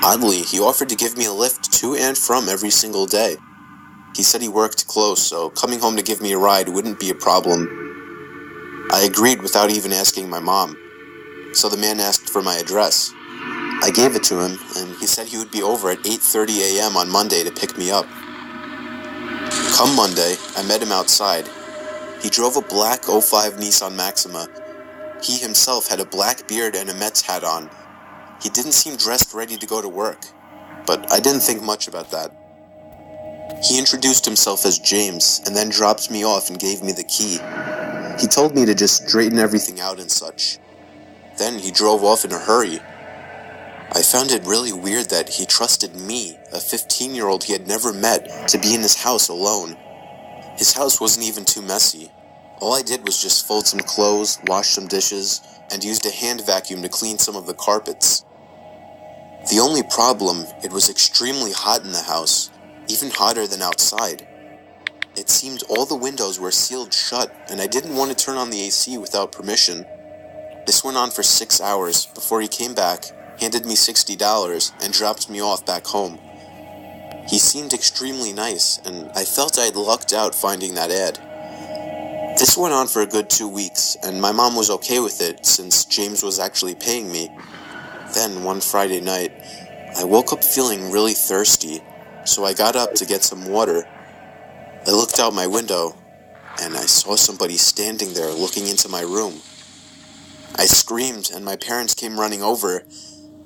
Oddly, he offered to give me a lift to and from every single day. He said he worked close, so coming home to give me a ride wouldn't be a problem. I agreed without even asking my mom, so the man asked for my address. I gave it to him, and he said he would be over at 8:30 a.m. on Monday to pick me up. Come Monday, I met him outside. He drove a black '05 Nissan Maxima. He himself had a black beard and a Mets hat on. He didn't seem dressed ready to go to work, but I didn't think much about that. He introduced himself as James, and then dropped me off and gave me the key. He told me to just straighten everything out and such. Then he drove off in a hurry. I found it really weird that he trusted me, a 15-year-old he had never met, to be in his house alone. His house wasn't even too messy. All I did was just fold some clothes, wash some dishes, and used a hand vacuum to clean some of the carpets. The only problem, it was extremely hot in the house, even hotter than outside. It seemed all the windows were sealed shut, and I didn't want to turn on the AC without permission. This went on for 6 hours before he came back, handed me $60, and dropped me off back home. He seemed extremely nice, and I felt I had lucked out finding that ad. This went on for a good 2 weeks, and my mom was okay with it since James was actually paying me. Then, one Friday night, I woke up feeling really thirsty, so I got up to get some water. I looked out my window, and I saw somebody standing there looking into my room. I screamed, and my parents came running over,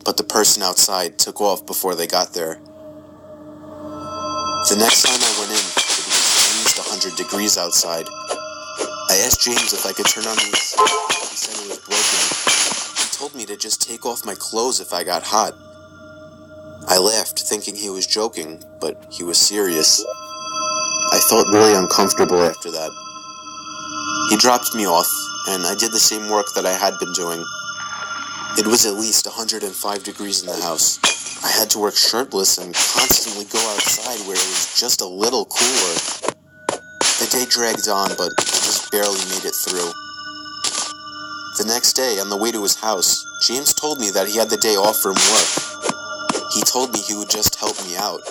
but the person outside took off before they got there. The next time I went in, it was at least 100 degrees outside. I asked James if I could turn on the AC. He said it was broken. He told me to just take off my clothes if I got hot. I laughed, thinking he was joking, but he was serious. I felt really uncomfortable after that. He dropped me off, and I did the same work that I had been doing. It was at least 105 degrees in the house. I had to work shirtless and constantly go outside where it was just a little cooler. The day dragged on, but I just barely made it through. The next day, on the way to his house, James told me that he had the day off from work. He told me he would just help me out.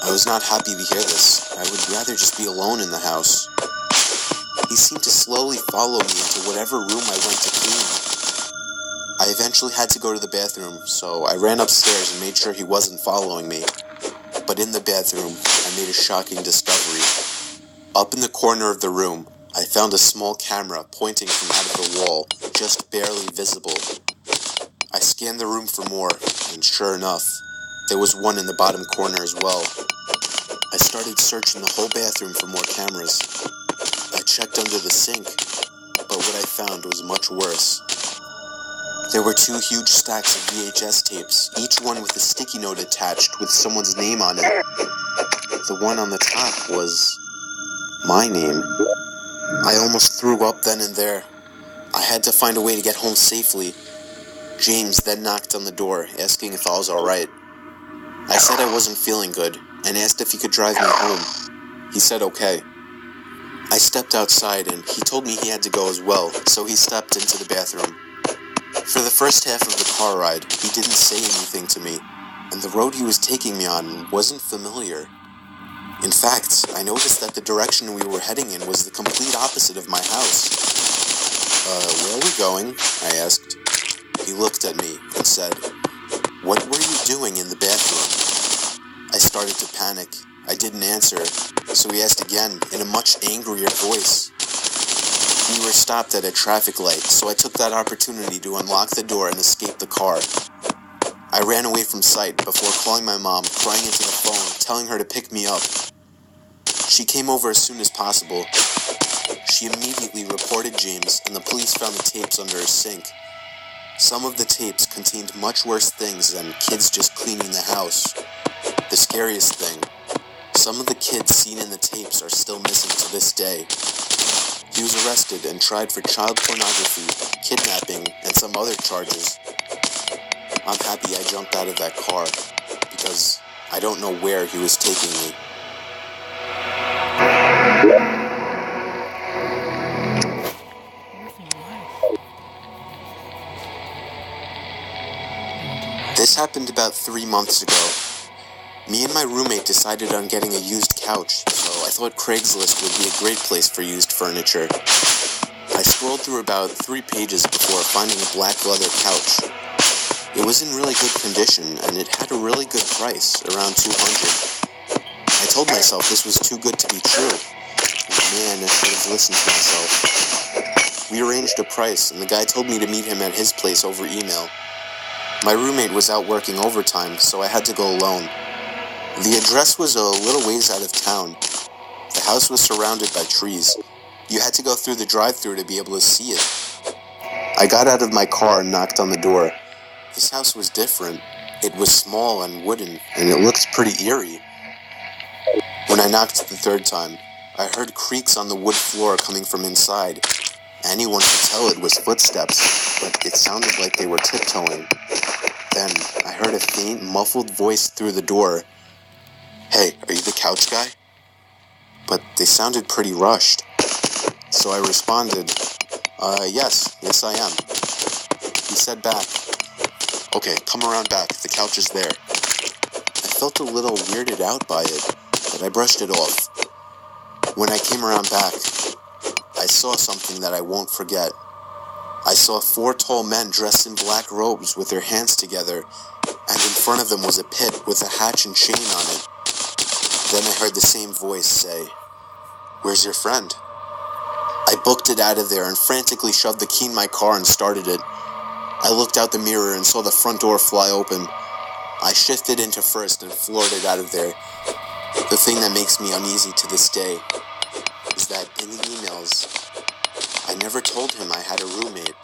I was not happy to hear this. I would rather just be alone in the house. He seemed to slowly follow me into whatever room I went to clean. I eventually had to go to the bathroom, so I ran upstairs and made sure he wasn't following me. But in the bathroom, I made a shocking discovery. Up in the corner of the room, I found a small camera pointing from out of the wall, just barely visible. I scanned the room for more, and sure enough, there was one in the bottom corner as well. I started searching the whole bathroom for more cameras. I checked under the sink, but what I found was much worse. There were 2 huge stacks of VHS tapes, each one with a sticky note attached with someone's name on it. The one on the top was my name. I almost threw up then and there. I had to find a way to get home safely. James then knocked on the door, asking if I was alright. I said I wasn't feeling good, and asked if he could drive me home. He said okay. I stepped outside, and he told me he had to go as well, so he stepped into the bathroom. For the first half of the car ride, he didn't say anything to me, and the road he was taking me on wasn't familiar. In fact, I noticed that the direction we were heading in was the complete opposite of my house. Where are we going? I asked. He looked at me and said, "What were you doing in the bathroom?" I started to panic. I didn't answer, so he asked again in a much angrier voice. We were stopped at a traffic light, so I took that opportunity to unlock the door and escape the car. I ran away from sight before calling my mom, crying into the phone, telling her to pick me up. She came over as soon as possible. She immediately reported James, and the police found the tapes under her sink. Some of the tapes contained much worse things than kids just cleaning the house. The scariest thing, some of the kids seen in the tapes are still missing to this day. He was arrested and tried for child pornography, kidnapping, and some other charges. I'm happy I jumped out of that car, because I don't know where he was taking me. This happened about 3 months ago. Me and my roommate decided on getting a used couch, so I thought Craigslist would be a great place for used furniture. I scrolled through about 3 pages before finding a black leather couch. It was in really good condition, and it had a really good price, around $200. I told myself this was too good to be true. Man, I should have listened to myself. We arranged a price, and the guy told me to meet him at his place over email. My roommate was out working overtime, so I had to go alone. The address was a little ways out of town. The house was surrounded by trees. You had to go through the drive-thru to be able to see it. I got out of my car and knocked on the door. This house was different. It was small and wooden, and it looked pretty eerie. When I knocked the third time, I heard creaks on the wood floor coming from inside. Anyone could tell it was footsteps, but it sounded like they were tiptoeing. Then, I heard a faint, muffled voice through the door. "Hey, are you the couch guy?" But they sounded pretty rushed. So I responded, yes I am. He said back, "Okay, come around back, the couch is there." I felt a little weirded out by it, but I brushed it off. When I came around back, I saw something that I won't forget. I saw 4 tall men dressed in black robes with their hands together, and in front of them was a pit with a hatch and chain on it. Then I heard the same voice say, "Where's your friend?" I booked it out of there and frantically shoved the key in my car and started it. I looked out the mirror and saw the front door fly open. I shifted into first and floored it out of there. The thing that makes me uneasy to this day is that in the emails, I never told him I had a roommate.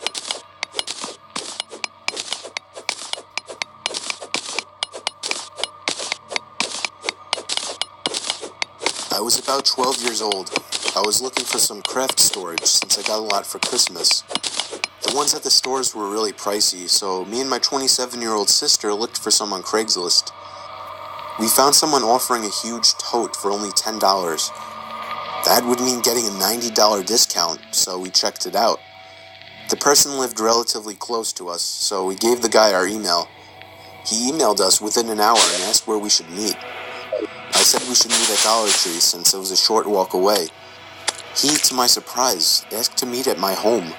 I was about 12 years old. I was looking for some craft storage since I got a lot for Christmas. The ones at the stores were really pricey, so me and my 27-year-old sister looked for some on Craigslist. We found someone offering a huge tote for only $10. That would mean getting a $90 discount, so we checked it out. The person lived relatively close to us, so we gave the guy our email. He emailed us within an hour and asked where we should meet. I said we should meet at Dollar Tree since it was a short walk away. He, to my surprise, asked to meet at my home.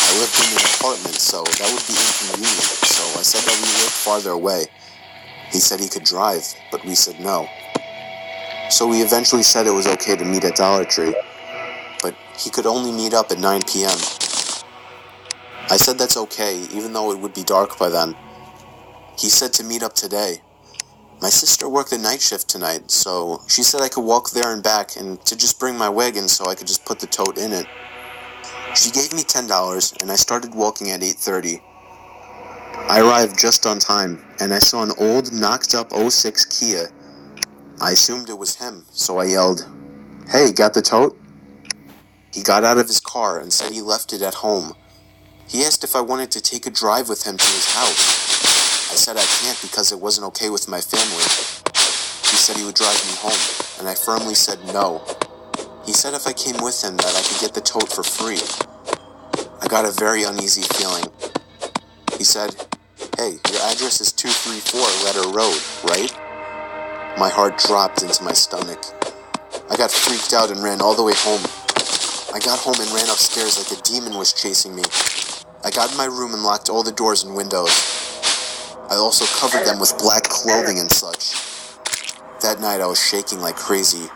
I lived in an apartment, so that would be inconvenient, so I said that we lived farther away. He said he could drive, but we said no. So we eventually said it was okay to meet at Dollar Tree, but he could only meet up at 9 p.m. I said that's okay, even though it would be dark by then. He said to meet up today. My sister worked the night shift tonight, so she said I could walk there and back and to just bring my wagon so I could just put the tote in it. She gave me $10 and I started walking at 8:30. I arrived just on time and I saw an old knocked up '06 Kia. I assumed it was him, so I yelled, "Hey, got the tote?" He got out of his car and said he left it at home. He asked if I wanted to take a drive with him to his house. I said I can't because it wasn't okay with my family. He said he would drive me home, and I firmly said no. He said if I came with him that I could get the tote for free. I got a very uneasy feeling. He said, "Hey, your address is 234 Letter Road, right?" My heart dropped into my stomach. I got freaked out and ran all the way home. I got home and ran upstairs like a demon was chasing me. I got in my room and locked all the doors and windows. I also covered them with black clothing and such. That night I was shaking like crazy.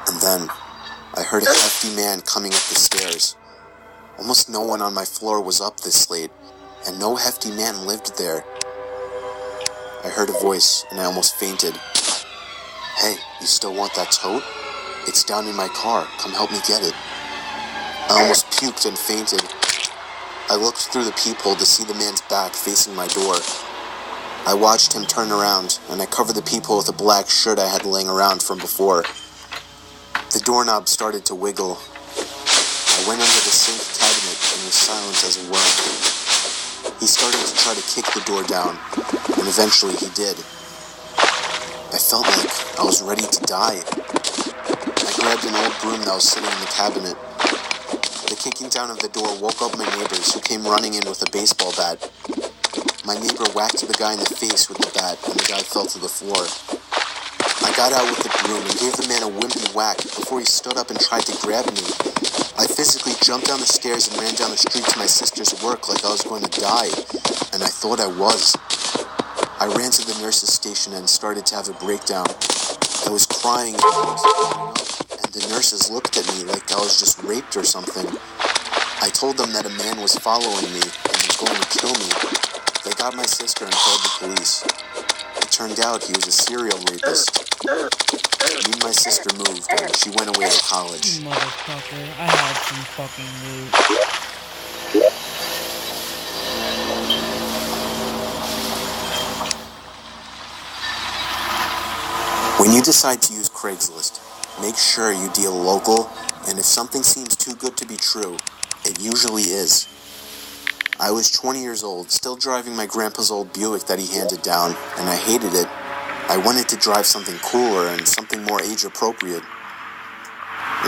And then, I heard a hefty man coming up the stairs. Almost no one on my floor was up this late, and no hefty man lived there. I heard a voice, and I almost fainted. "Hey, you still want that tote? It's down in my car. Come help me get it." I almost puked and fainted. I looked through the peephole to see the man's back facing my door. I watched him turn around, and I covered the peephole with a black shirt I had laying around from before. The doorknob started to wiggle. I went under the sink cabinet and was silent as a worm. He started to try to kick the door down, and eventually he did. I felt like I was ready to die. I grabbed an old broom that was sitting in the cabinet. The kicking down of the door woke up my neighbors, who came running in with a baseball bat. My neighbor whacked the guy in the face with the bat, and the guy fell to the floor. I got out with the broom and gave the man a wimpy whack before he stood up and tried to grab me. I physically jumped down the stairs and ran down the street to my sister's work like I was going to die, and I thought I was. I ran to the nurse's station and started to have a breakdown. I was crying and the nurses looked at me like I was just raped or something. I told them that a man was following me and was going to kill me. They got my sister and called the police. It turned out he was a serial rapist. Me and my sister moved and she went away to college. Motherfucker, I had some fucking loot. When you decide to use Craigslist, make sure you deal local, and if something seems too good to be true, it usually is. I was 20 years old, still driving my grandpa's old Buick that he handed down, and I hated it. I wanted to drive something cooler and something more age-appropriate.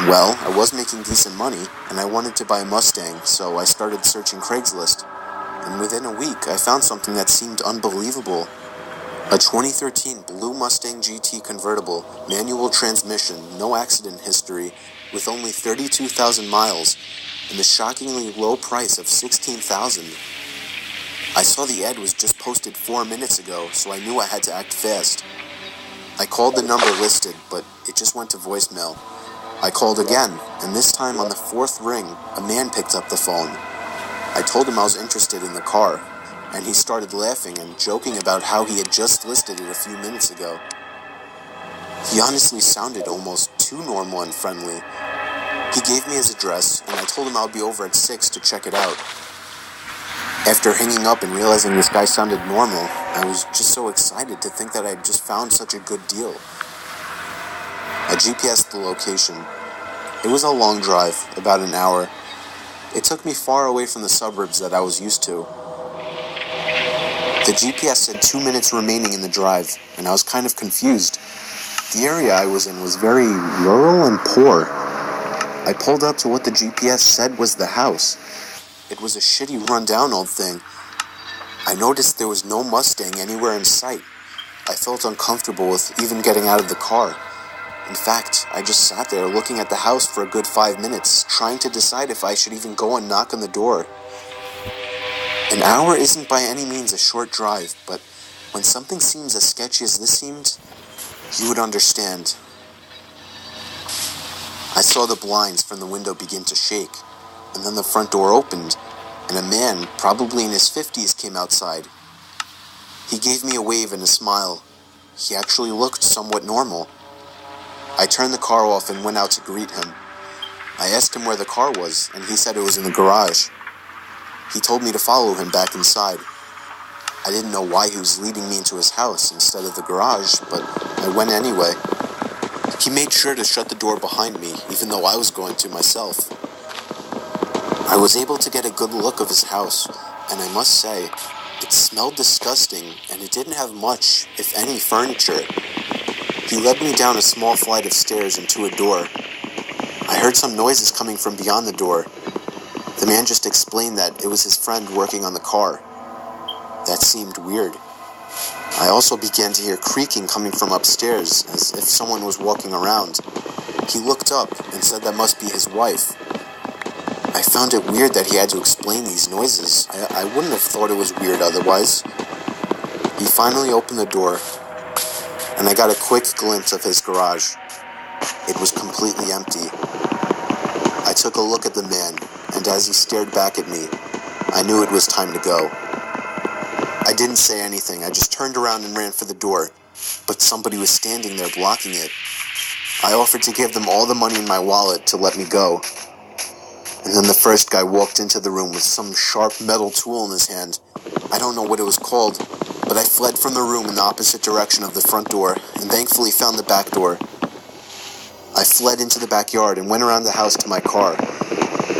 Well, I was making decent money, and I wanted to buy a Mustang, so I started searching Craigslist. And within a week, I found something that seemed unbelievable. A 2013 blue Mustang GT convertible, manual transmission, no accident history, with only 32,000 miles, and the shockingly low price of $16,000. I saw the ad was just posted 4 minutes ago, so I knew I had to act fast. I called the number listed, but it just went to voicemail. I called again, and this time on the 4th ring, a man picked up the phone. I told him I was interested in the car, and he started laughing and joking about how he had just listed it a few minutes ago. He honestly sounded almost too normal and friendly. He gave me his address, and I told him I would be over at 6 to check it out. After hanging up and realizing this guy sounded normal, I was just so excited to think that I had just found such a good deal. I GPS'd the location. It was a long drive, about an hour. It took me far away from the suburbs that I was used to. The GPS said 2 minutes remaining in the drive, and I was kind of confused. The area I was in was very rural and poor. I pulled up to what the GPS said was the house. It was a shitty, run-down old thing. I noticed there was no Mustang anywhere in sight. I felt uncomfortable with even getting out of the car. In fact, I just sat there looking at the house for a good 5 minutes, trying to decide if I should even go and knock on the door. An hour isn't by any means a short drive, but when something seems as sketchy as this seemed, you would understand. I saw the blinds from the window begin to shake, and then the front door opened, and a man, probably in his 50s, came outside. He gave me a wave and a smile. He actually looked somewhat normal. I turned the car off and went out to greet him. I asked him where the car was, and he said it was in the garage. He told me to follow him back inside. I didn't know why he was leading me into his house instead of the garage, but I went anyway. He made sure to shut the door behind me, even though I was going to myself. I was able to get a good look of his house, and I must say, it smelled disgusting, and it didn't have much, if any, furniture. He led me down a small flight of stairs and to a door. I heard some noises coming from beyond the door. The man just explained that it was his friend working on the car. That seemed weird. I also began to hear creaking coming from upstairs, as if someone was walking around. He looked up and said that must be his wife. I found it weird that he had to explain these noises. I wouldn't have thought it was weird otherwise. He finally opened the door, and I got a quick glimpse of his garage. It was completely empty. I took a look at the man, and as he stared back at me, I knew it was time to go. I didn't say anything, I just turned around and ran for the door, but somebody was standing there blocking it. I offered to give them all the money in my wallet to let me go. And then the first guy walked into the room with some sharp metal tool in his hand. I don't know what it was called, but I fled from the room in the opposite direction of the front door, and thankfully found the back door. I fled into the backyard and went around the house to my car.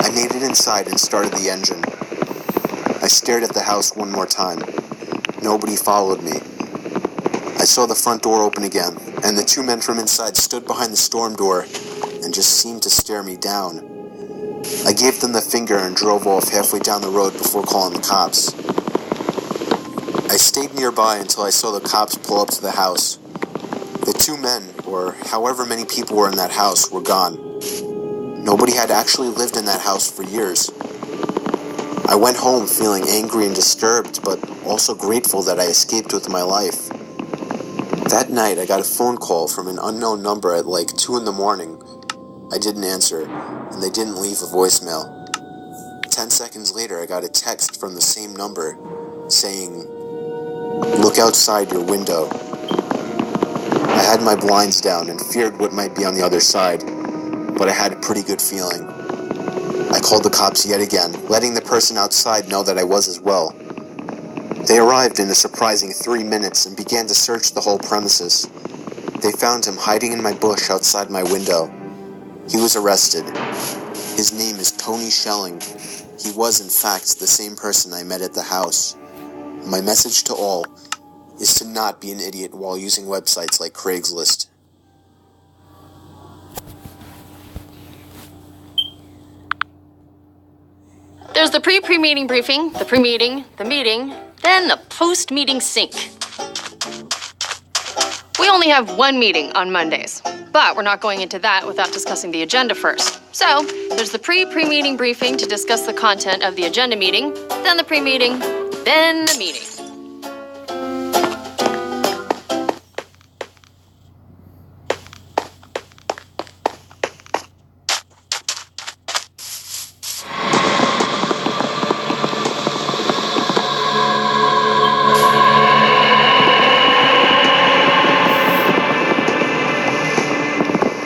I made it inside and started the engine. I stared at the house one more time. Nobody followed me. I saw the front door open again, and the two men from inside stood behind the storm door and just seemed to stare me down. I gave them the finger and drove off halfway down the road before calling the cops. stayed nearby until I saw the cops pull up to the house. The 2 men, or however many people were in that house, were gone. Nobody had actually lived in that house for years. I went home feeling angry and disturbed, but also grateful that I escaped with my life. That night, I got a phone call from an unknown number at like 2 in the morning. I didn't answer, and they didn't leave a voicemail. 10 seconds later, I got a text from the same number saying, "Look outside your window." I had my blinds down and feared what might be on the other side, but I had a pretty good feeling. I called the cops yet again, letting the person outside know that I was as well. They arrived in a surprising 3 minutes and began to search the whole premises. They found him hiding in my bush outside my window. He was arrested. His name is Tony Schelling. He was, in fact, the same person I met at the house. My message to all is to not be an idiot while using websites like Craigslist. There's the pre-meeting briefing, the pre-meeting, the meeting, then the post-meeting sync. We only have one meeting on Mondays, but we're not going into that without discussing the agenda first. So, there's the pre-meeting briefing to discuss the content of the agenda meeting, then the pre-meeting, then the meeting.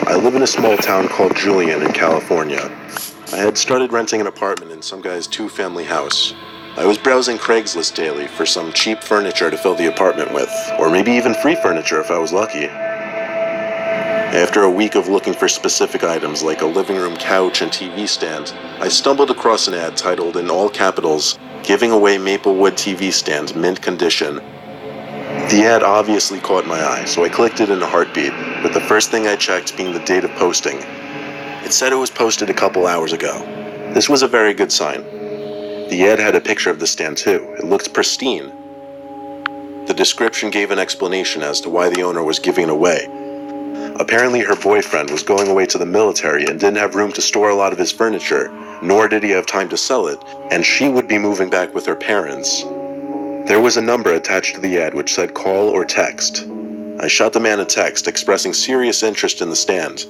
I live in a small town called Julian in California. I had started renting an apartment in some guy's 2-family house. I was browsing Craigslist daily for some cheap furniture to fill the apartment with, or maybe even free furniture if I was lucky. After a week of looking for specific items like a living room couch and TV stand, I stumbled across an ad titled in all capitals, "Giving away Maplewood TV stand, mint condition." The ad obviously caught my eye, so I clicked it in a heartbeat, with the first thing I checked being the date of posting. It said it was posted a couple hours ago. This was a very good sign. The ad had a picture of the stand too. It looked pristine. The description gave an explanation as to why the owner was giving it away. Apparently her boyfriend was going away to the military and didn't have room to store a lot of his furniture, nor did he have time to sell it, and she would be moving back with her parents. There was a number attached to the ad which said call or text. I shot the man a text expressing serious interest in the stand.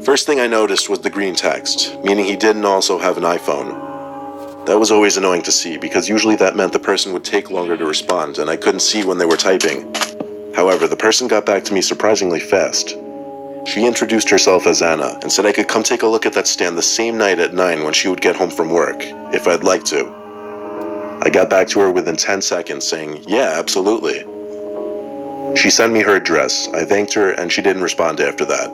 First thing I noticed was the green text, meaning he didn't also have an iPhone. That was always annoying to see because usually that meant the person would take longer to respond and I couldn't see when they were typing. However, the person got back to me surprisingly fast. She introduced herself as Anna and said I could come take a look at that stand the same night at 9 when she would get home from work, if I'd like to. I got back to her within 10 seconds saying, "Yeah, absolutely." She sent me her address, I thanked her, and she didn't respond after that.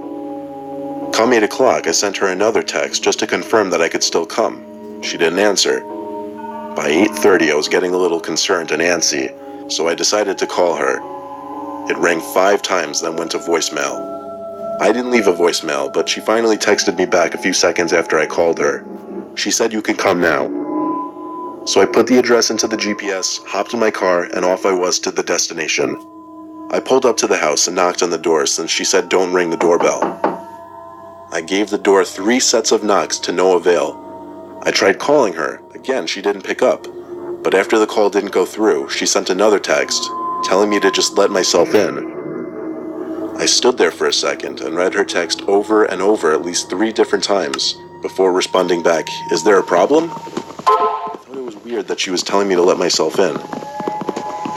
Come 8 o'clock, I sent her another text just to confirm that I could still come. She didn't answer. By 8:30, I was getting a little concerned and antsy, so I decided to call her. It rang 5 times, then went to voicemail. I didn't leave a voicemail, but she finally texted me back a few seconds after I called her. She said you can come now. So I put the address into the GPS, hopped in my car, and off I was to the destination. I pulled up to the house and knocked on the door since she said don't ring the doorbell. I gave the door 3 sets of knocks to no avail. I tried calling her. Again, she didn't pick up. But after the call didn't go through, she sent another text, telling me to just let myself in. I stood there for a second and read her text over and over at least 3 different times before responding back, "Is there a problem?" I thought it was weird that she was telling me to let myself in.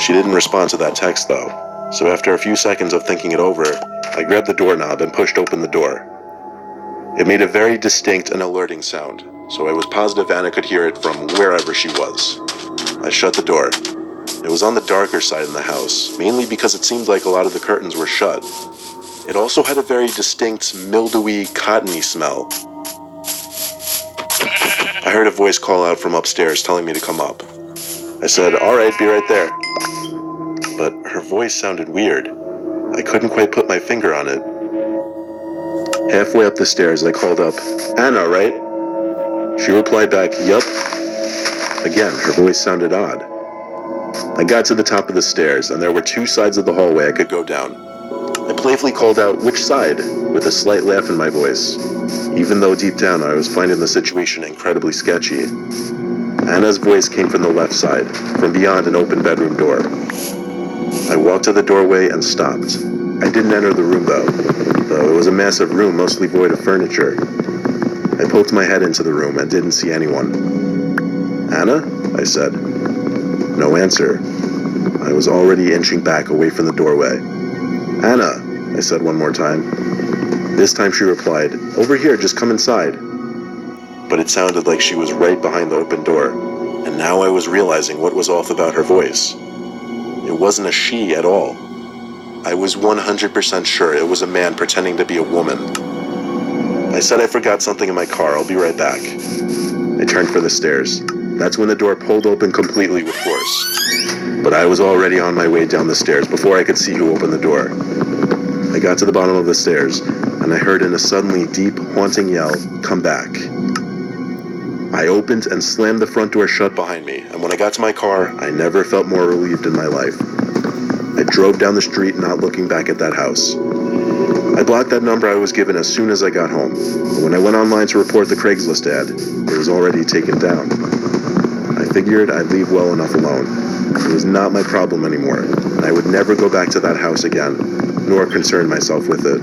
She didn't respond to that text though, so after a few seconds of thinking it over, I grabbed the doorknob and pushed open the door. It made a very distinct and alerting sound, so I was positive Anna could hear it from wherever she was. I shut the door. It was on the darker side in the house, mainly because it seemed like a lot of the curtains were shut. It also had a very distinct, mildewy, cottony smell. I heard a voice call out from upstairs telling me to come up. I said, "Alright, be right there." But her voice sounded weird. I couldn't quite put my finger on it. Halfway up the stairs, I called up, "Anna, right?" She replied back, "Yup." Again, her voice sounded odd. I got to the top of the stairs, and there were 2 sides of the hallway I could go down. I playfully called out, "Which side?" with a slight laugh in my voice, even though deep down I was finding the situation incredibly sketchy. Anna's voice came from the left side, from beyond an open bedroom door. I walked to the doorway and stopped. I didn't enter the room though it was a massive room mostly void of furniture. I poked my head into the room and didn't see anyone. "Anna?" I said. No answer. I was already inching back away from the doorway. "Anna," I said one more time. This time she replied, "Over here, just come inside." But it sounded like she was right behind the open door, and now I was realizing what was off about her voice. It wasn't a she at all. I was 100% sure it was a man pretending to be a woman. I said I forgot something in my car, I'll be right back. I turned for the stairs. That's when the door pulled open completely with force. But I was already on my way down the stairs before I could see who opened the door. I got to the bottom of the stairs, and I heard in a suddenly deep, haunting yell, "Come back." I opened and slammed the front door shut behind me, and when I got to my car, I never felt more relieved in my life. I drove down the street, not looking back at that house. I blocked that number I was given as soon as I got home. But when I went online to report the Craigslist ad, it was already taken down. I figured I'd leave well enough alone. It was not my problem anymore, and I would never go back to that house again, nor concern myself with it.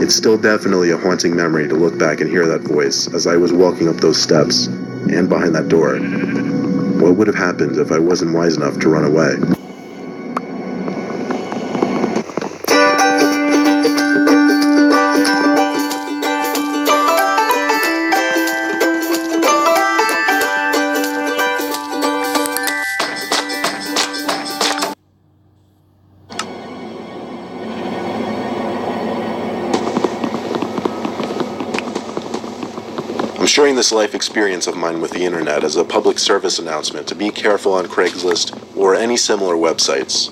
It's still definitely a haunting memory to look back and hear that voice as I was walking up those steps, and behind that door. What would have happened if I wasn't wise enough to run away? I'm sharing this life experience of mine with the internet as a public service announcement to be careful on Craigslist or any similar websites.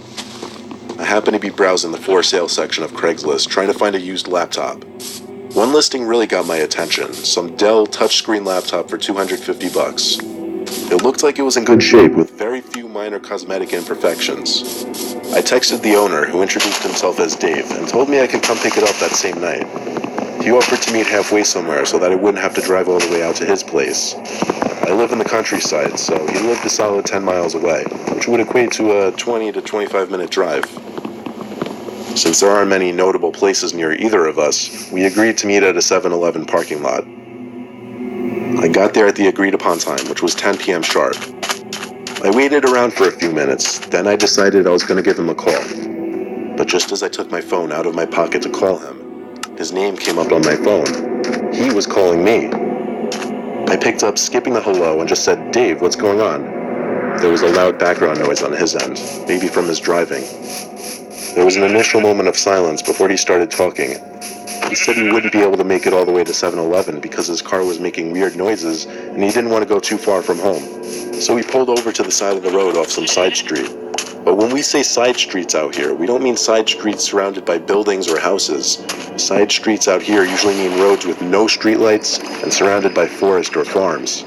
I happen to be browsing the for sale section of Craigslist trying to find a used laptop. One listing really got my attention, some Dell touchscreen laptop for $250. It looked like it was in good shape with very few minor cosmetic imperfections. I texted the owner, who introduced himself as Dave, and told me I could come pick it up that same night. He offered to meet halfway somewhere so that I wouldn't have to drive all the way out to his place. I live in the countryside, so he lived a solid 10 miles away, which would equate to a 20 to 25 minute drive. Since there aren't many notable places near either of us, we agreed to meet at a 7-Eleven parking lot. I got there at the agreed upon time, which was 10 p.m. sharp. I waited around for a few minutes, then I decided I was going to give him a call. But just as I took my phone out of my pocket to call him, his name came up on my phone. He was calling me. I picked up, skipping the hello, and just said, "Dave, what's going on?" There was a loud background noise on his end, maybe from his driving. There was an initial moment of silence before he started talking. He said he wouldn't be able to make it all the way to 7-Eleven because his car was making weird noises and he didn't want to go too far from home. So he pulled over to the side of the road off some side street. But when we say side streets out here, we don't mean side streets surrounded by buildings or houses. Side streets out here usually mean roads with no streetlights and surrounded by forest or farms.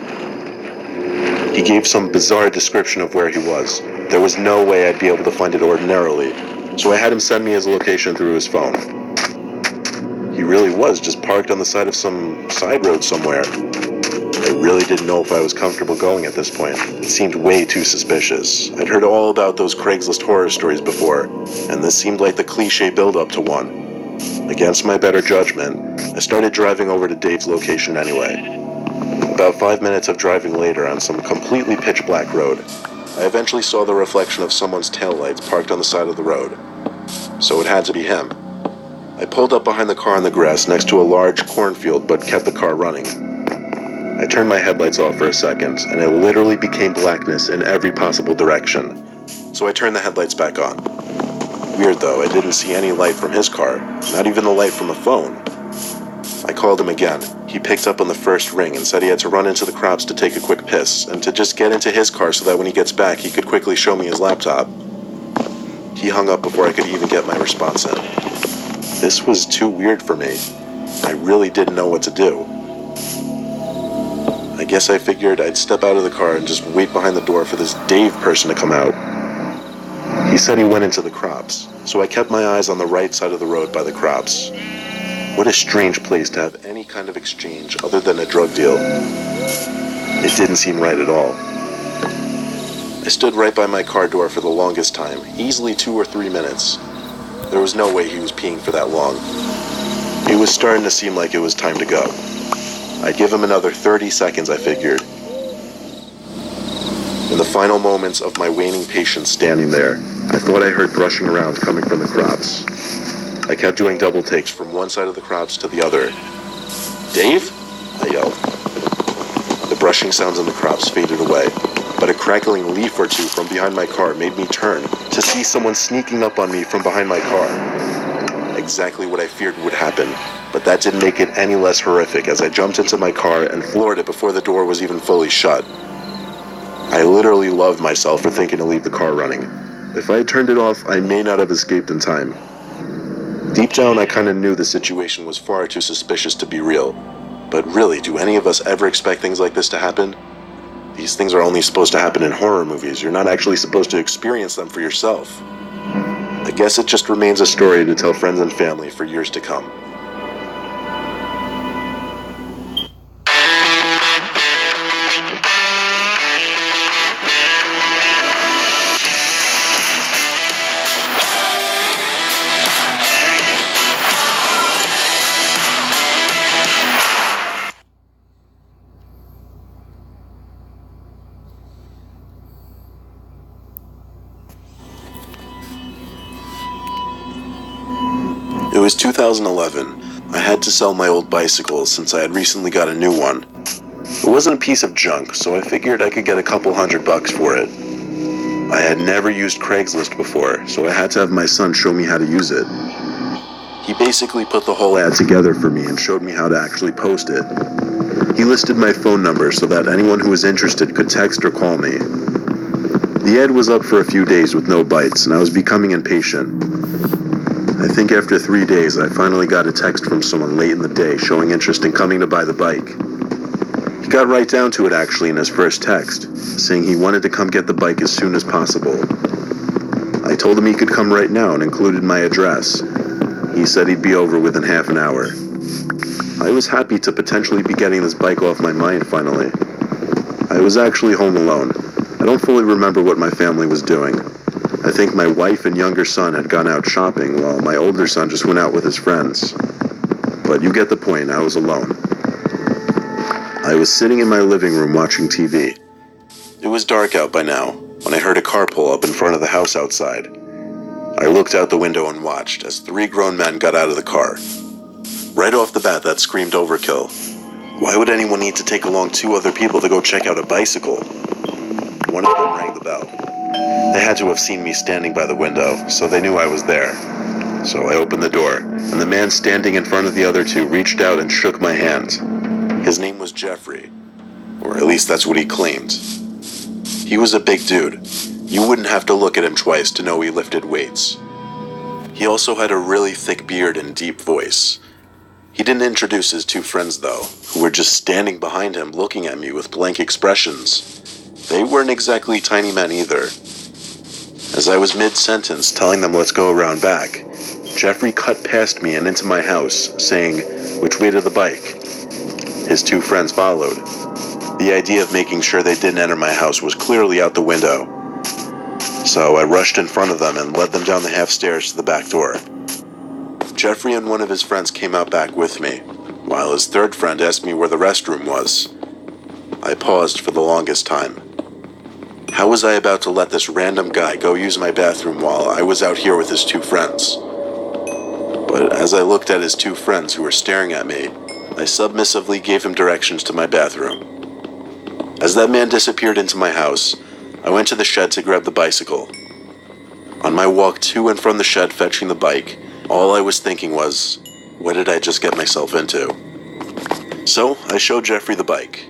He gave some bizarre description of where he was. There was no way I'd be able to find it ordinarily, so I had him send me his location through his phone. He really was just parked on the side of some side road somewhere. I really didn't know if I was comfortable going at this point. It seemed way too suspicious. I'd heard all about those Craigslist horror stories before, and this seemed like the cliche build-up to one. Against my better judgment, I started driving over to Dave's location anyway. About 5 minutes of driving later on some completely pitch-black road, I eventually saw the reflection of someone's taillights parked on the side of the road. So it had to be him. I pulled up behind the car in the grass next to a large cornfield but kept the car running. I turned my headlights off for a second, and it literally became blackness in every possible direction. So I turned the headlights back on. Weird though, I didn't see any light from his car, not even the light from a phone. I called him again. He picked up on the first ring and said he had to run into the crops to take a quick piss, and to just get into his car so that when he gets back he could quickly show me his laptop. He hung up before I could even get my response in. This was too weird for me. I really didn't know what to do. I guess I figured I'd step out of the car and just wait behind the door for this Dave person to come out. said he went into the crops, so I kept my eyes on the right side of the road by the crops. What a strange place to have any kind of exchange other than a drug deal. It didn't seem right at all. I stood right by my car door for the longest time, easily 2 or 3 minutes. There was no way he was peeing for that long. It was starting to seem like it was time to go. I'd give him another 30 seconds, I figured. In the final moments of my waning patience standing there, I thought I heard brushing around coming from the crops. I kept doing double takes from one side of the crops to the other. "Dave?" I yelled. The brushing sounds in the crops faded away, but a crackling leaf or two from behind my car made me turn to see someone sneaking up on me from behind my car. Exactly what I feared would happen, but that didn't make it any less horrific as I jumped into my car and floored it before the door was even fully shut. I literally loved myself for thinking to leave the car running. If I had turned it off, I may not have escaped in time. Deep down, I kind of knew the situation was far too suspicious to be real. But really, do any of us ever expect things like this to happen? These things are only supposed to happen in horror movies. You're not actually supposed to experience them for yourself. I guess it just remains a story to tell friends and family for years to come. It was 2011. I had to sell my old bicycle since I had recently got a new one. It wasn't a piece of junk, so I figured I could get a couple $100 for it. I had never used Craigslist before, so I had to have my son show me how to use it. He basically put the whole ad together for me and showed me how to actually post it. He listed my phone number so that anyone who was interested could text or call me. The ad was up for a few days with no bites, and I was becoming impatient. I think after 3 days, I finally got a text from someone late in the day showing interest in coming to buy the bike. He got right down to it actually in his first text, saying he wanted to come get the bike as soon as possible. I told him he could come right now and included my address. He said he'd be over within half an hour. I was happy to potentially be getting this bike off my mind finally. I was actually home alone. I don't fully remember what my family was doing. I think my wife and younger son had gone out shopping while my older son just went out with his friends. But you get the point, I was alone. I was sitting in my living room watching TV. It was dark out by now when I heard a car pull up in front of the house outside. I looked out the window and watched as 3 grown men got out of the car. Right off the bat, that screamed overkill. Why would anyone need to take along 2 other people to go check out a bicycle? One of them rang the bell. They had to have seen me standing by the window, so they knew I was there. So I opened the door, and the man standing in front of the other 2 reached out and shook my hand. His name was Jeffrey, or at least that's what he claimed. He was a big dude. You wouldn't have to look at him twice to know he lifted weights. He also had a really thick beard and deep voice. He didn't introduce his 2 friends though, who were just standing behind him looking at me with blank expressions. They weren't exactly tiny men either. As I was mid-sentence telling them let's go around back, Jeffrey cut past me and into my house, saying, "Which way to the bike?" His 2 friends followed. The idea of making sure they didn't enter my house was clearly out the window. So I rushed in front of them and led them down the half stairs to the back door. Jeffrey and one of his friends came out back with me, while his 3rd friend asked me where the restroom was. I paused for the longest time. How was I about to let this random guy go use my bathroom while I was out here with his 2 friends? But as I looked at his 2 friends who were staring at me, I submissively gave him directions to my bathroom. As that man disappeared into my house, I went to the shed to grab the bicycle. On my walk to and from the shed fetching the bike, all I was thinking was, what did I just get myself into? So I showed Jeffrey the bike.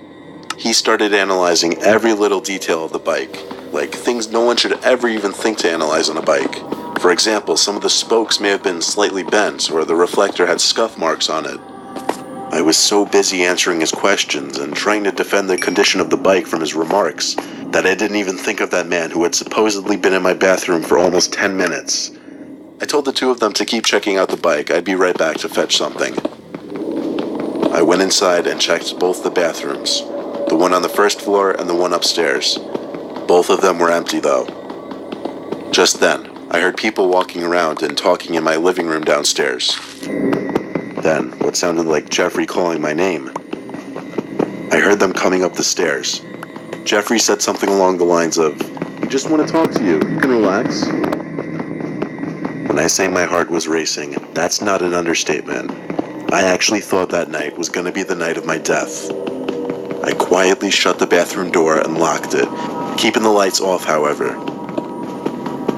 He started analyzing every little detail of the bike, like things no one should ever even think to analyze on a bike. For example, some of the spokes may have been slightly bent, or the reflector had scuff marks on it. I was so busy answering his questions and trying to defend the condition of the bike from his remarks that I didn't even think of that man who had supposedly been in my bathroom for almost 10 minutes. I told the two of them to keep checking out the bike. I'd be right back to fetch something. I went inside and checked both the bathrooms, the one on the first floor and the one upstairs. Both of them were empty, though. Just then, I heard people walking around and talking in my living room downstairs. Then, what sounded like Jeffrey calling my name. I heard them coming up the stairs. Jeffrey said something along the lines of, "We just want to talk to you. You can relax." When I say my heart was racing, that's not an understatement. I actually thought that night was going to be the night of my death. I quietly shut the bathroom door and locked it, keeping the lights off, however.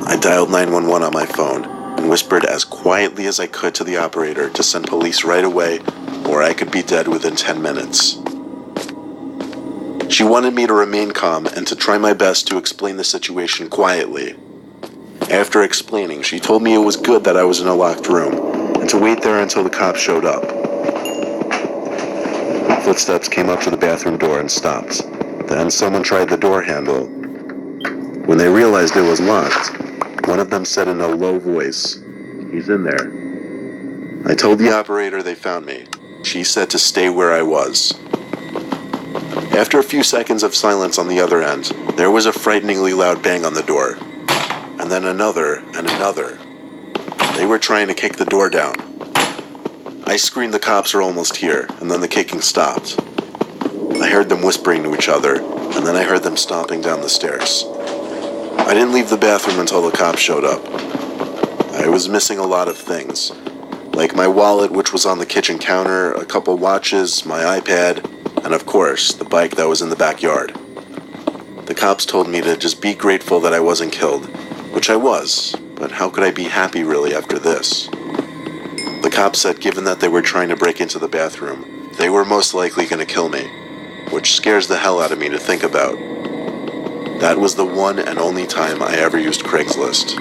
I dialed 911 on my phone and whispered as quietly as I could to the operator to send police right away, or I could be dead within 10 minutes. She wanted me to remain calm and to try my best to explain the situation quietly. After explaining, she told me it was good that I was in a locked room, and to wait there until the cops showed up. Footsteps came up to the bathroom door and stopped. Then someone tried the door handle. When they realized it was locked, one of them said in a low voice, "He's in there." I told the operator they found me. She said to stay where I was. After a few seconds of silence on the other end, there was a frighteningly loud bang on the door. And then another and another. They were trying to kick the door down. I screamed the cops are almost here, and then the kicking stopped. I heard them whispering to each other, and then I heard them stomping down the stairs. I didn't leave the bathroom until the cops showed up. I was missing a lot of things, like my wallet, which was on the kitchen counter, a couple watches, my iPad, and of course, the bike that was in the backyard. The cops told me to just be grateful that I wasn't killed, which I was, but how could I be happy really after this? The cops said given that they were trying to break into the bathroom, they were most likely going to kill me, which scares the hell out of me to think about. That was the one and only time I ever used Craigslist.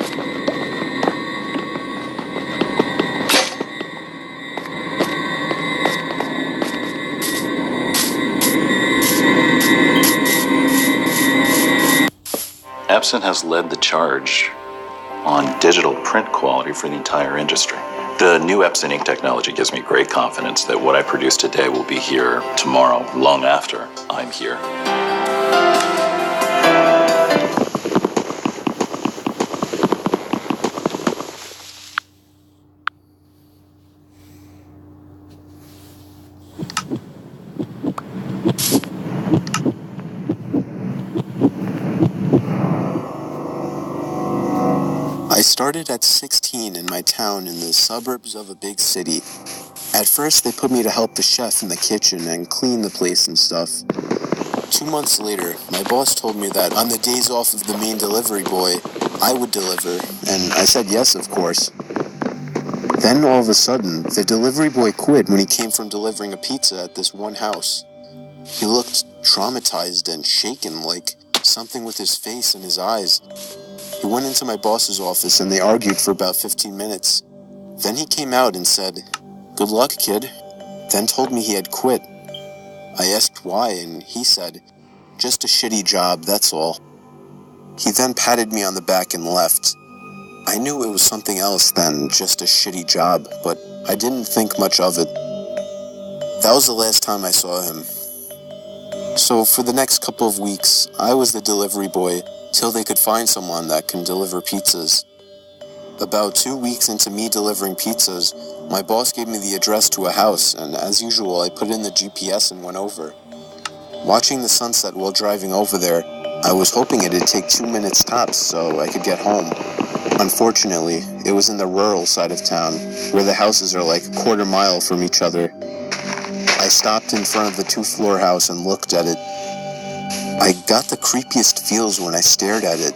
Epson has led the charge on digital print quality for the entire industry. The new Epson ink technology gives me great confidence that what I produce today will be here tomorrow, long after I'm here. I started at 16 in my town in the suburbs of a big city. At first, they put me to help the chef in the kitchen and clean the place and stuff. 2 months later, my boss told me that on the days off of the main delivery boy, I would deliver, and I said yes, of course. Then all of a sudden, the delivery boy quit when he came from delivering a pizza at this one house. He looked traumatized and shaken, like something with his face and his eyes. He went into my boss's office and they argued for about 15 minutes. Then he came out and said, "Good luck, kid," then told me he had quit. I asked why, and he said, "Just a shitty job, that's all." He then patted me on the back and left. I knew it was something else than just a shitty job, but I didn't think much of it. That was the last time I saw him. So for the next couple of weeks, I was the delivery boy till they could find someone that can deliver pizzas. About 2 weeks into me delivering pizzas, my boss gave me the address to a house, and as usual, I put in the GPS and went over. Watching the sunset while driving over there, I was hoping it'd take 2 minutes tops so I could get home. Unfortunately, it was in the rural side of town, where the houses are like a quarter mile from each other. I stopped in front of the 2-floor house and looked at it. I got the creepiest feels when I stared at it.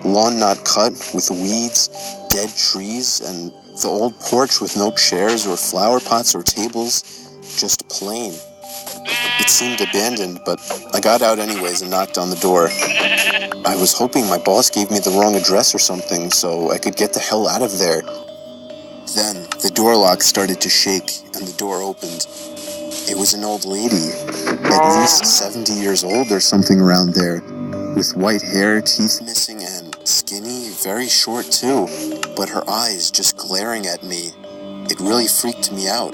Lawn not cut, with weeds, dead trees, and the old porch with no chairs or flower pots or tables, just plain. It seemed abandoned, but I got out anyways and knocked on the door. I was hoping my boss gave me the wrong address or something so I could get the hell out of there. Then, the door lock started to shake and the door opened. It was an old lady, at least 70 years old or something around there. with white hair, teeth missing, and skinny, very short too. But her eyes just glaring at me, it really freaked me out.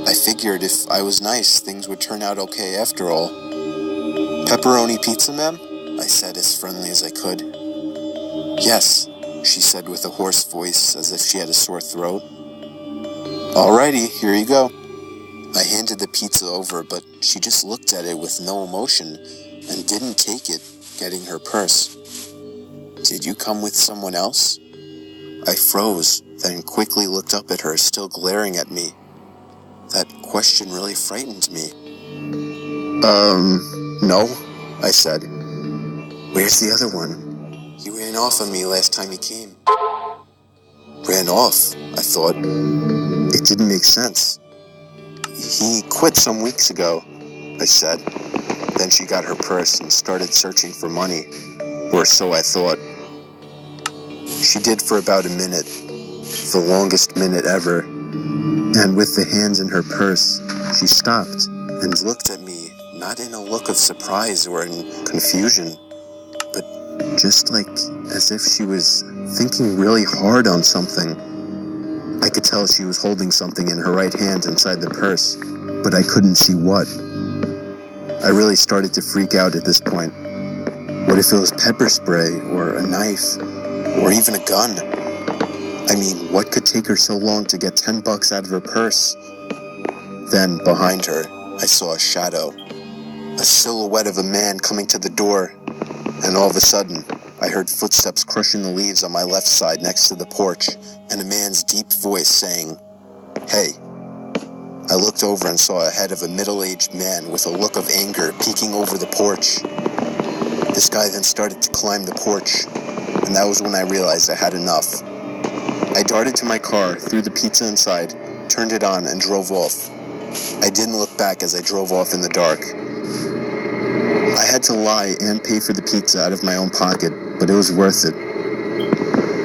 I figured if I was nice, things would turn out okay after all. "Pepperoni pizza, ma'am?" I said as friendly as I could. "Yes," she said with a hoarse voice as if she had a sore throat. "Alrighty, here you go." I handed the pizza over, but she just looked at it with no emotion and didn't take it, getting her purse. "Did you come with someone else?" I froze, then quickly looked up at her, still glaring at me. That question really frightened me. No," I said. "Where's the other one?" "He ran off on me last time he came." Ran off, I thought. It didn't make sense. "He quit some weeks ago," I said. Then she got her purse and started searching for money, or so I thought. She did for about a minute, the longest minute ever, and with the hands in her purse, she stopped and looked at me, not in a look of surprise or in confusion, but just like as if she was thinking really hard on something. I could tell she was holding something in her right hand inside the purse, but I couldn't see what. I really started to freak out at this point. What if it was pepper spray, or a knife, or even a gun? I mean, what could take her so long to get $10 out of her purse? Then, behind her, I saw a shadow. A silhouette of a man coming to the door, and all of a sudden, I heard footsteps crushing the leaves on my left side next to the porch, and a man's deep voice saying, "Hey." I looked over and saw a head of a middle-aged man with a look of anger peeking over the porch. This guy then started to climb the porch, and that was when I realized I had enough. I darted to my car, threw the pizza inside, turned it on, and drove off. I didn't look back as I drove off in the dark. I had to lie and pay for the pizza out of my own pocket, but it was worth it.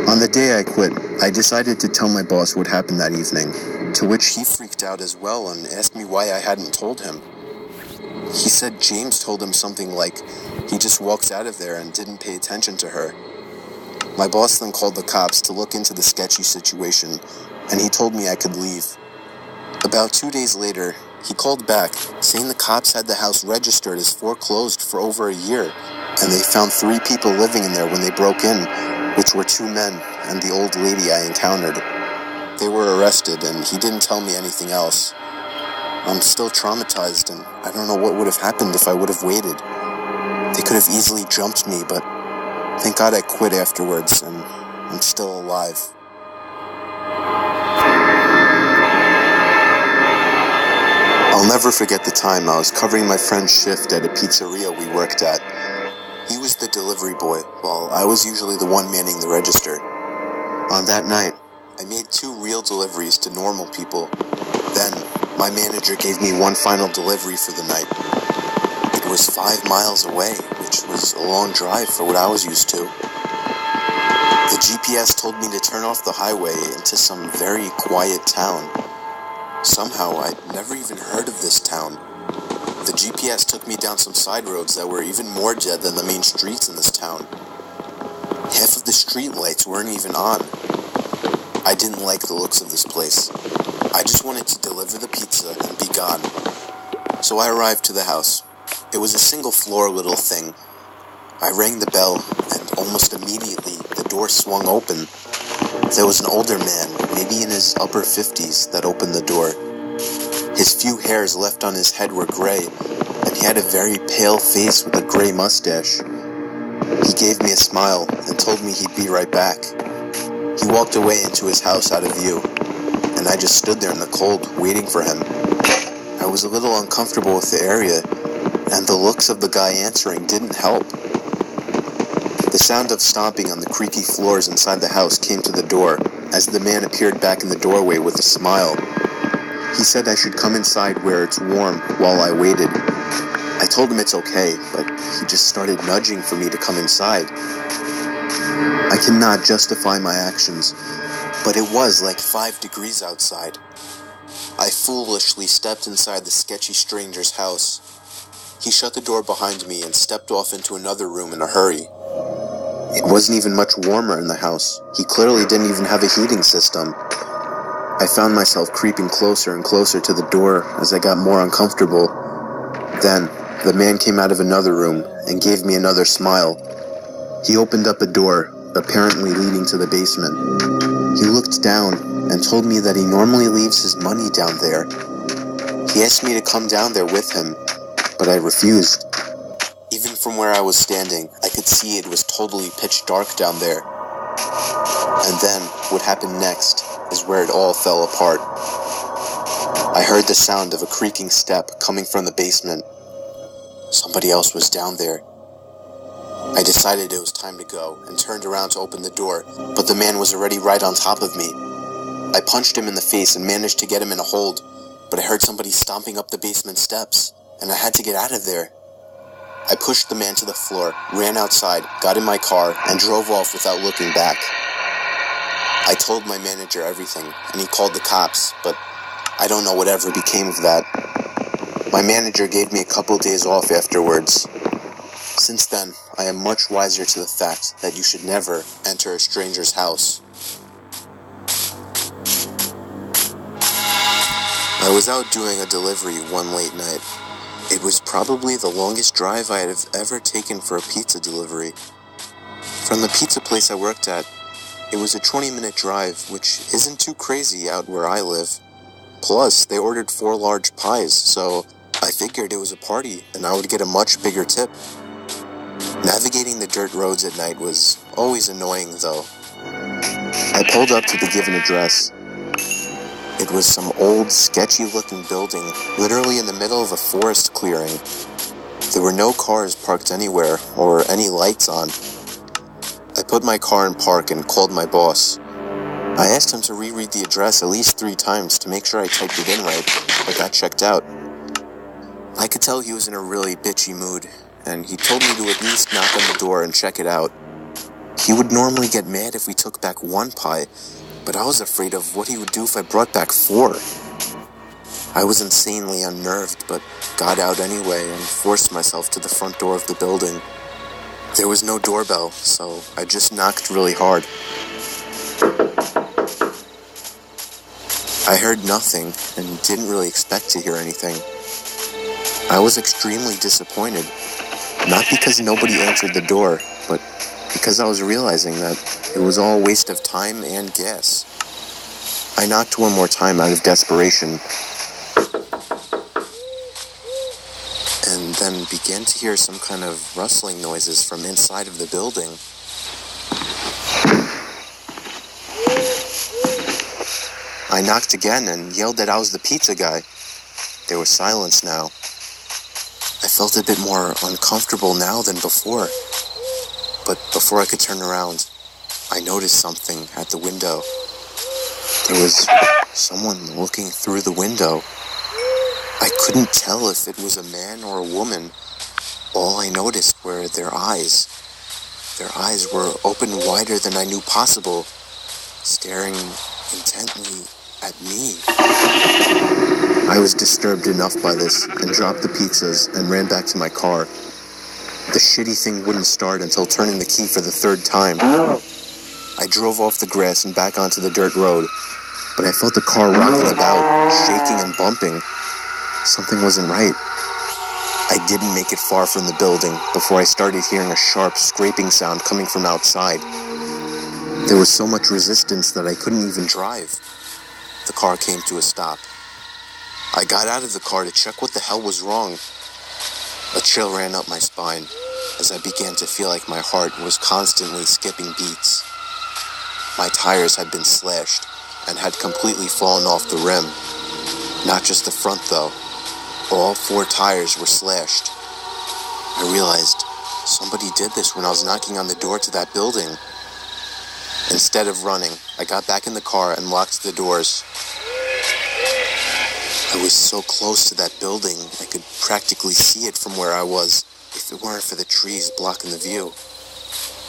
On the day I quit, I decided to tell my boss what happened that evening, to which he freaked out as well and asked me why I hadn't told him. He said James told him something like he just walked out of there and didn't pay attention to her. My boss then called the cops to look into the sketchy situation, and he told me I could leave. About 2 days later, he called back, saying the cops had the house registered as foreclosed for over a year, and they found 3 people living in there when they broke in, which were 2 men and the old lady I encountered. They were arrested, and he didn't tell me anything else. I'm still traumatized, and I don't know what would have happened if I would have waited. They could have easily jumped me, but thank God I quit afterwards, and I'm still alive. I'll never forget the time I was covering my friend's shift at a pizzeria we worked at. He was the delivery boy, while I was usually the one manning the register. On that night, I made 2 real deliveries to normal people. Then, my manager gave me one final delivery for the night. It was 5 miles away, which was a long drive for what I was used to. The GPS told me to turn off the highway into some very quiet town. Somehow, I'd never even heard of this town. The GPS took me down some side roads that were even more dead than the main streets in this town. Half of the street lights weren't even on. I didn't like the looks of this place. I just wanted to deliver the pizza and be gone. So I arrived to the house. It was a single-floor little thing. I rang the bell, and almost immediately, the door swung open. There was an older man, maybe in his upper 50s, that opened the door. His few hairs left on his head were gray, and he had a very pale face with a gray mustache. He gave me a smile and told me he'd be right back. He walked away into his house out of view, and I just stood there in the cold, waiting for him. I was a little uncomfortable with the area, and the looks of the guy answering didn't help. The sound of stomping on the creaky floors inside the house came to the door, as the man appeared back in the doorway with a smile. He said I should come inside where it's warm while I waited. I told him it's okay, but he just started nudging for me to come inside. I cannot justify my actions, but it was like 5 degrees outside. I foolishly stepped inside the sketchy stranger's house. He shut the door behind me and stepped off into another room in a hurry. It wasn't even much warmer in the house. He clearly didn't even have a heating system. I found myself creeping closer and closer to the door as I got more uncomfortable. Then, the man came out of another room and gave me another smile. He opened up a door, apparently leading to the basement. He looked down and told me that he normally leaves his money down there. He asked me to come down there with him, but I refused. Even from where I was standing, I could see it was totally pitch dark down there. And then, what happened next is where it all fell apart. I heard the sound of a creaking step coming from the basement. Somebody else was down there. I decided it was time to go and turned around to open the door, but the man was already right on top of me. I punched him in the face and managed to get him in a hold, but I heard somebody stomping up the basement steps, and I had to get out of there. I pushed the man to the floor, ran outside, got in my car, and drove off without looking back. I told my manager everything, and he called the cops, but I don't know whatever became of that. My manager gave me a couple days off afterwards. Since then, I am much wiser to the fact that you should never enter a stranger's house. I was out doing a delivery one late night. It was probably the longest drive I have ever taken for a pizza delivery. From the pizza place I worked at, it was a 20-minute drive, which isn't too crazy out where I live. Plus, they ordered 4 large pies, so I figured it was a party and I would get a much bigger tip. Navigating the dirt roads at night was always annoying, though. I pulled up to the given address. It was some old, sketchy-looking building, literally in the middle of a forest clearing. There were no cars parked anywhere, or any lights on. I put my car in park and called my boss. I asked him to reread the address at least 3 times to make sure I typed it in right, but got checked out. I could tell he was in a really bitchy mood, and he told me to at least knock on the door and check it out. He would normally get mad if we took back 1 pie, but I was afraid of what he would do if I brought back 4. I was insanely unnerved, but got out anyway and forced myself to the front door of the building. There was no doorbell, so I just knocked really hard. I heard nothing and didn't really expect to hear anything. I was extremely disappointed, not because nobody answered the door, but because I was realizing that it was all a waste of time and gas. I knocked 1 more time out of desperation, and then began to hear some kind of rustling noises from inside of the building. I knocked again and yelled that I was the pizza guy. There was silence now. I felt a bit more uncomfortable now than before. But before I could turn around, I noticed something at the window. There was someone looking through the window. I couldn't tell if it was a man or a woman. All I noticed were their eyes. Their eyes were open wider than I knew possible, staring intently at me. I was disturbed enough by this and dropped the pizzas and ran back to my car. The shitty thing wouldn't start until turning the key for the 3rd time. I drove off the grass and back onto the dirt road, but I felt the car rocking about, shaking and bumping. Something wasn't right. I didn't make it far from the building before I started hearing a sharp scraping sound coming from outside. There was so much resistance that I couldn't even drive. The car came to a stop. I got out of the car to check what the hell was wrong. A chill ran up my spine as I began to feel like my heart was constantly skipping beats. My tires had been slashed and had completely fallen off the rim. Not just the front though. All 4 tires were slashed. I realized somebody did this when I was knocking on the door to that building. Instead of running, I got back in the car and locked the doors. I was so close to that building, I could practically see it from where I was, if it weren't for the trees blocking the view.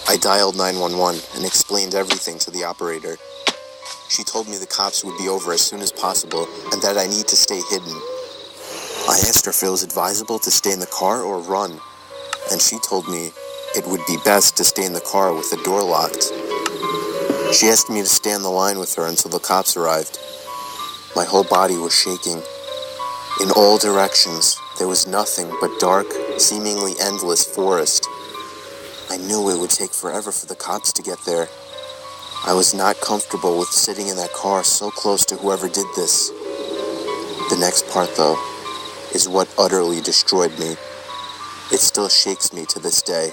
I dialed 911 and explained everything to the operator. She told me the cops would be over as soon as possible and that I need to stay hidden. I asked her if it was advisable to stay in the car or run, and she told me it would be best to stay in the car with the door locked. She asked me to stay on the line with her until the cops arrived. My whole body was shaking. In all directions, there was nothing but dark, seemingly endless forest. I knew it would take forever for the cops to get there. I was not comfortable with sitting in that car so close to whoever did this. The next part, though, is what utterly destroyed me. It still shakes me to this day,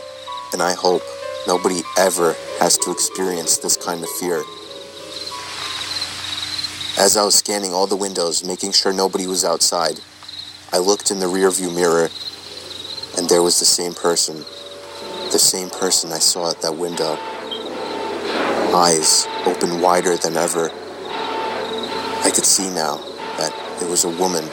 and I hope nobody ever has to experience this kind of fear. As I was scanning all the windows, making sure nobody was outside, I looked in the rearview mirror, and there was the same person. The same person I saw at that window. Eyes open wider than ever. I could see now that it was a woman,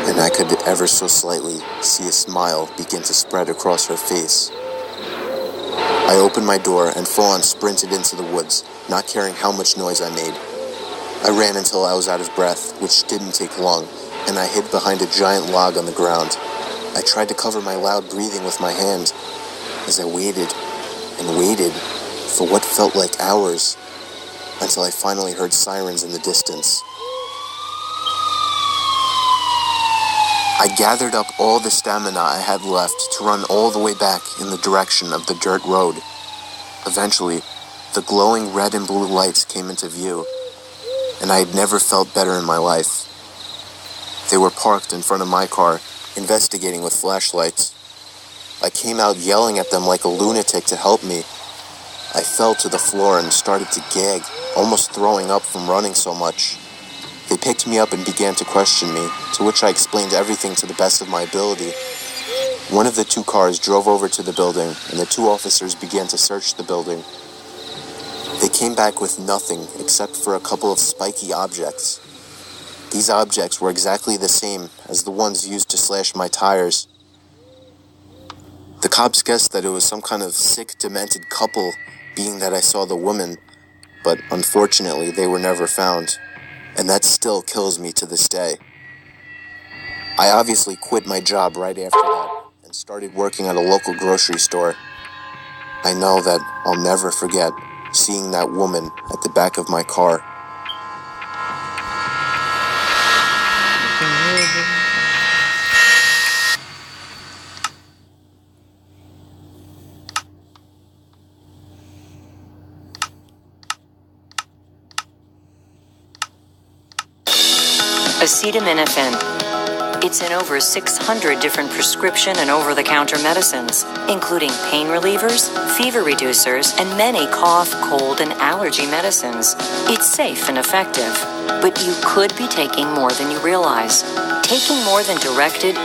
and I could ever so slightly see a smile begin to spread across her face. I opened my door and full-on sprinted into the woods, not caring how much noise I made. I ran until I was out of breath, which didn't take long, and I hid behind a giant log on the ground. I tried to cover my loud breathing with my hand as I waited and waited for what felt like hours until I finally heard sirens in the distance. I gathered up all the stamina I had left to run all the way back in the direction of the dirt road. Eventually, the glowing red and blue lights came into view, and I had never felt better in my life. They were parked in front of my car, investigating with flashlights. I came out yelling at them like a lunatic to help me. I fell to the floor and started to gag, almost throwing up from running so much. They picked me up and began to question me, to which I explained everything to the best of my ability. One of the two cars drove over to the building, and the two officers began to search the building. They came back with nothing except for a couple of spiky objects. These objects were exactly the same as the ones used to slash my tires. The cops guessed that it was some kind of sick, demented couple, being that I saw the woman, but unfortunately they were never found. And that still kills me to this day. I obviously quit my job right after that and started working at a local grocery store. I know that I'll never forget seeing that woman at the back of my car. Acetaminophen. It's in over 600 different prescription and over-the-counter medicines, including pain relievers, fever reducers, and many cough, cold, and allergy medicines. It's safe and effective, but you could be taking more than you realize. Taking more than directed